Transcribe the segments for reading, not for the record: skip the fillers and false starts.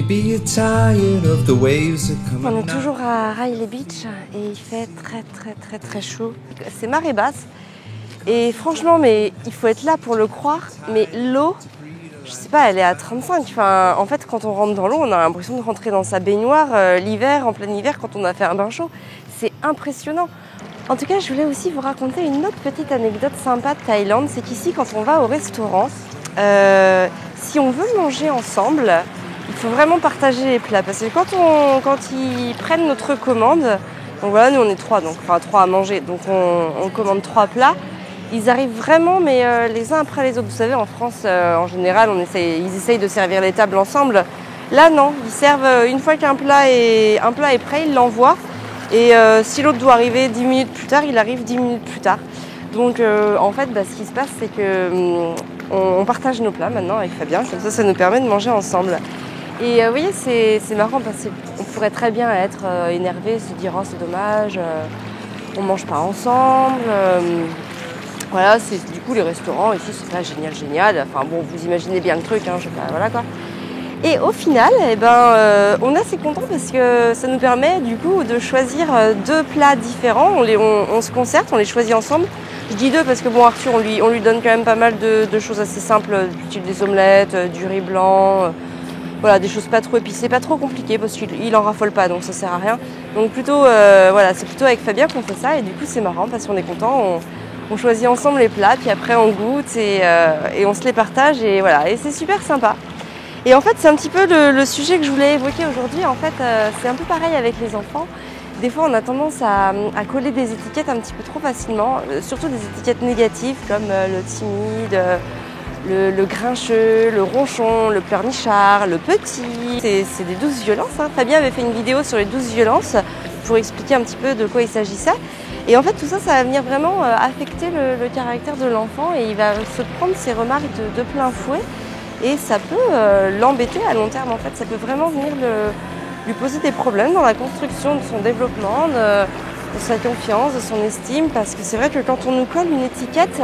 Maybe you're tired of the waves that come. On est toujours à Riley Beach et il fait très chaud. C'est marée basse et franchement, mais il faut être là pour le croire, mais l'eau, je sais pas, elle est à 35. Enfin, en fait, quand on rentre dans l'eau, on a l'impression de rentrer dans sa baignoire l'hiver, en plein hiver, quand on a fait un bain chaud. C'est impressionnant. En tout cas, je voulais aussi vous raconter une autre petite anecdote sympa de Thaïlande. C'est qu'ici, quand on va au restaurant, si on veut manger ensemble, il faut vraiment partager les plats. Parce que quand ils prennent notre commande, donc voilà, nous on est trois à manger, donc on commande 3 plats. Ils arrivent vraiment, mais les uns après les autres. Vous savez, en France, en général, ils essayent de servir les tables ensemble. Là, non, ils servent une fois qu'un plat est prêt, ils l'envoient. Et si l'autre doit arriver 10 minutes plus tard, il arrive 10 minutes plus tard. Donc en fait, ce qui se passe, c'est que on partage nos plats maintenant avec Fabien. Comme ça nous permet de manger ensemble. Et vous voyez, c'est marrant parce qu'on pourrait très bien être énervé, se dire « Oh, c'est dommage, on mange pas ensemble ». Voilà, du coup, les restaurants ici, c'est pas génial. Enfin bon, vous imaginez bien le truc, hein, voilà quoi. Et au final, on est assez content parce que ça nous permet du coup de choisir 2 plats différents. On se concerte, on les choisit ensemble. Je dis 2 parce que bon, Arthur, on lui donne quand même pas mal de choses assez simples, du type des omelettes, du riz blanc, voilà, des choses pas trop épicées, pas trop compliquées parce qu'il en raffole pas, donc ça sert à rien. Donc plutôt, c'est plutôt avec Fabien qu'on fait ça et du coup c'est marrant parce qu'on est content. On choisit ensemble les plats, puis après on goûte et on se les partage et voilà, et c'est super sympa. Et en fait, c'est un petit peu le sujet que je voulais évoquer aujourd'hui. En fait, c'est un peu pareil avec les enfants. Des fois, on a tendance à coller des étiquettes un petit peu trop facilement, surtout des étiquettes négatives comme le timide, le grincheux, le ronchon, le pleurnichard, le petit. C'est des 12 violences. Hein. Fabien avait fait une vidéo sur les 12 violences pour expliquer un petit peu de quoi il s'agissait. Et en fait, tout ça, ça va venir vraiment affecter le caractère de l'enfant et il va se prendre ses remarques de plein fouet. Et ça peut l'embêter à long terme. En fait, ça peut vraiment venir lui poser des problèmes dans la construction de son développement, de sa confiance, de son estime. Parce que c'est vrai que quand on nous colle une étiquette,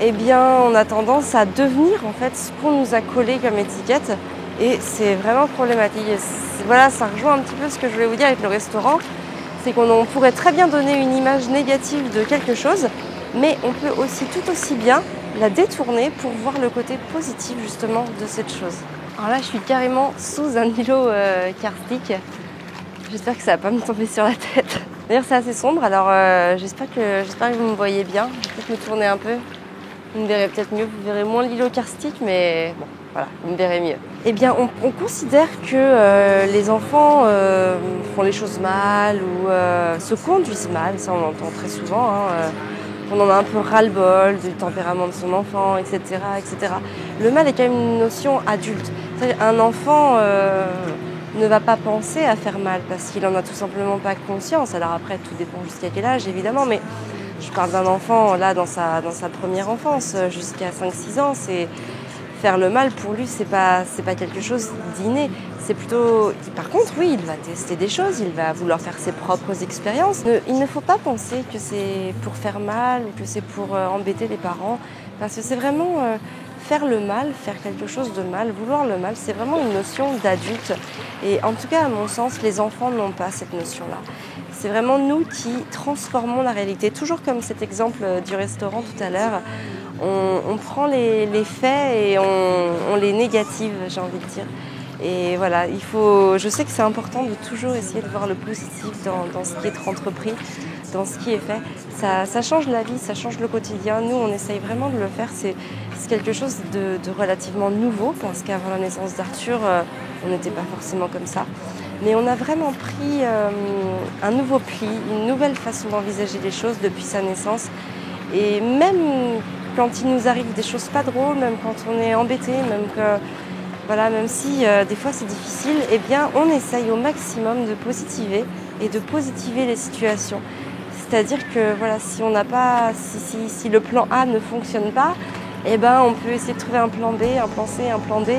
eh bien, on a tendance à devenir en fait ce qu'on nous a collé comme étiquette. Et c'est vraiment problématique. Voilà, ça rejoint un petit peu ce que je voulais vous dire avec le restaurant. C'est qu'on pourrait très bien donner une image négative de quelque chose, mais on peut aussi tout aussi bien la détourner pour voir le côté positif justement de cette chose. Alors là, je suis carrément sous un îlot karstique. J'espère que ça va pas me tomber sur la tête. D'ailleurs, c'est assez sombre, alors j'espère que vous me voyez bien. Je vais peut-être me tourner un peu. Vous me verrez peut-être mieux, vous verrez moins l'îlot karstique, mais bon, voilà, vous me verrez mieux. Eh bien, on considère que les enfants font les choses mal ou se conduisent mal, ça on l'entend très souvent. On en a un peu ras-le-bol du tempérament de son enfant, etc., etc. Le mal est quand même une notion adulte. C'est-à-dire un enfant ne va pas penser à faire mal parce qu'il n'en a tout simplement pas conscience. Alors après, tout dépend jusqu'à quel âge, évidemment, mais je parle d'un enfant là dans sa première enfance, jusqu'à 5-6 ans. Faire le mal pour lui, c'est pas quelque chose d'inné. C'est plutôt. Par contre, oui, il va tester des choses, il va vouloir faire ses propres expériences. Il ne faut pas penser que c'est pour faire mal ou que c'est pour embêter les parents, parce que c'est vraiment faire le mal, faire quelque chose de mal, vouloir le mal, c'est vraiment une notion d'adulte. Et en tout cas, à mon sens, les enfants n'ont pas cette notion-là. C'est vraiment nous qui transformons la réalité. Toujours comme cet exemple du restaurant tout à l'heure, on prend les faits et on les négative, j'ai envie de dire. Et voilà, je sais que c'est important de toujours essayer de voir le positif dans ce qui est entrepris, dans ce qui est fait. Ça change la vie, ça change le quotidien. Nous, on essaye vraiment de le faire. C'est quelque chose de relativement nouveau parce qu'avant la naissance d'Arthur, on n'était pas forcément comme ça. Mais on a vraiment pris un nouveau pli, une nouvelle façon d'envisager les choses depuis sa naissance. Et même quand il nous arrive des choses pas drôles, même quand on est embêté, même si des fois c'est difficile, eh bien on essaye au maximum de positiver et de positiver les situations. C'est-à-dire que si le plan A ne fonctionne pas, eh ben on peut essayer de trouver un plan B, un plan C, un plan D.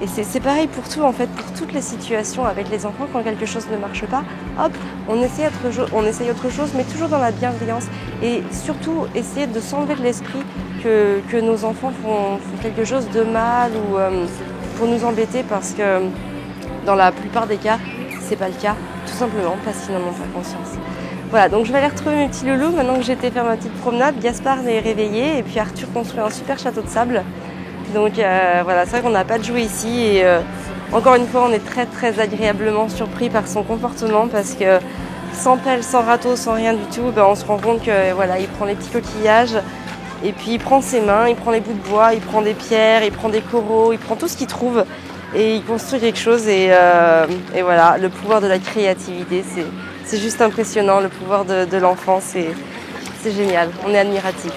Et c'est pareil pour tout en fait, pour toutes les situations avec les enfants, quand quelque chose ne marche pas, hop, on essaye autre chose, mais toujours dans la bienveillance. Et surtout, essayer de s'enlever de l'esprit que nos enfants font quelque chose de mal ou pour nous embêter parce que Dans la plupart des cas, c'est pas le cas, tout simplement parce qu'ils n'en ont pas conscience. Voilà, donc je vais aller retrouver mes petits loulous maintenant que j'ai été faire ma petite promenade. Gaspard est réveillé et puis Arthur construit un super château de sable. Donc voilà, c'est vrai qu'on n'a pas de jouet ici et encore une fois on est très très agréablement surpris par son comportement parce que sans pelle, sans râteau, sans rien du tout, on se rend compte que voilà, il prend les petits coquillages et puis il prend ses mains, il prend les bouts de bois, il prend des pierres, il prend des coraux, il prend tout ce qu'il trouve et il construit quelque chose et voilà, le pouvoir de la créativité, c'est juste impressionnant, le pouvoir de l'enfant, c'est génial, on est admiratifs.